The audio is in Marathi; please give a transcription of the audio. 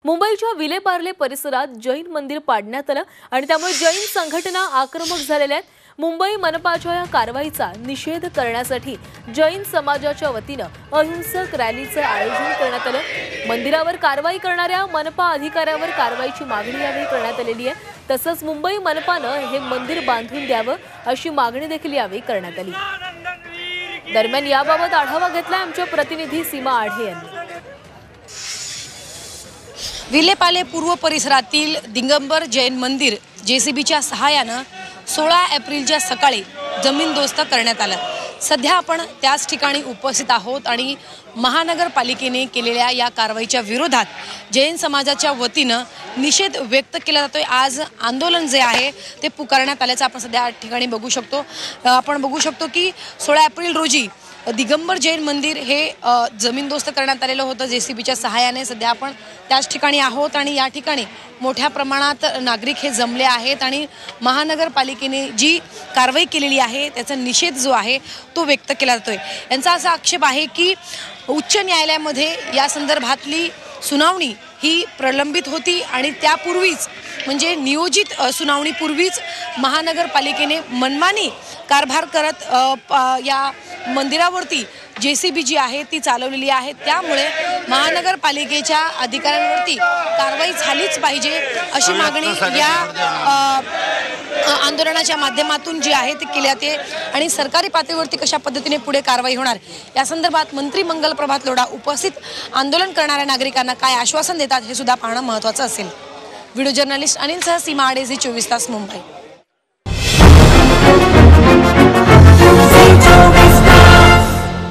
मुंबईच्या विलेपार्ले परिसरात जैन मंदिर पाडण्यात आलं आणि त्यामुळे जैन संघटना आक्रमक झालेल्या आहेत। मुंबई मनपाच्या या कारवाईचा निषेध करण्यासाठी जैन समाजाच्या वतीनं अहिंसक रॅलीचं आयोजन करण्यात आलं। मंदिरावर कारवाई करणाऱ्या मनपा अधिकाऱ्यावर कारवाईची मागणी यावेळी करण्यात आलेली आहे। तसंच मुंबई मनपानं हे मंदिर बांधून द्यावं अशी मागणी देखील यावेळी करण्यात आली। दरम्यान याबाबत आढावा घेतला आमच्या प्रतिनिधी सीमा आढे यांनी। विलेपार्ले पूर्व परिसरातील दिगंबर जैन मंदिर जेसीबीच्या सहाय्यानं 16 एप्रिलच्या सकाळी जमीनदोस्त करण्यात आलं। सध्या आपण त्याच ठिकाणी उपस्थित आहोत आणि महानगरपालिकेने केलेल्या या कारवाईच्या विरोधात जैन समाजाच्या वतीनं निषेध व्यक्त केला जातोय। आज आंदोलन जे आहे ते पुकारण्यात आल्याचं आपण सध्या ठिकाणी बघू शकतो। आपण बघू शकतो की 16 एप्रिल रोजी दिगंबर जैन मंदिर हे जमीनदोस्त करण्यात आलेलं होतं जेसीबीच्या सहाय्याने। सध्या आपण त्याच ठिकाणी आहोत आणि या ठिकाणी मोठ्या प्रमाणात नागरिक हे जमले आहेत आणि महानगरपालिकेने जी कारवाई केलेली आहे त्याचा निषेध जो आहे तो व्यक्त केला जातोय। यांचा असा आक्षेप आहे की उच्च न्यायालयामध्ये या संदर्भातली सुनावणी ही प्रलंबित होती आणि त्यापूर्वीच म्हणजे नियोजित सुनावणीपूर्वीच महानगरपालिकेने मनमानी कारभार करत या मंदिरावरती जेसीबी जी आहे ती चालवलेली आहे। त्यामुळे महानगरपालिकेच्या अधिकाऱ्यांवरती कारवाई झालीच पाहिजे अशी मागणी या आंदोलनाच्या माध्यमातून जी आहे ती केली जाते आणि सरकारी पातळीवरती कशा पद्धतीने पुढे कारवाई होणार या संदर्भात मंत्री मंगल प्रभात लोढा उपस्थित आंदोलन करणाऱ्या नागरिकांना काय आश्वासन देतात हे सुद्धा पाहणं महत्त्वाचं असेल। व्हिडिओ जर्नलिस्ट अनिल सह सीमा आढे, झी 24 तास, मुंबई।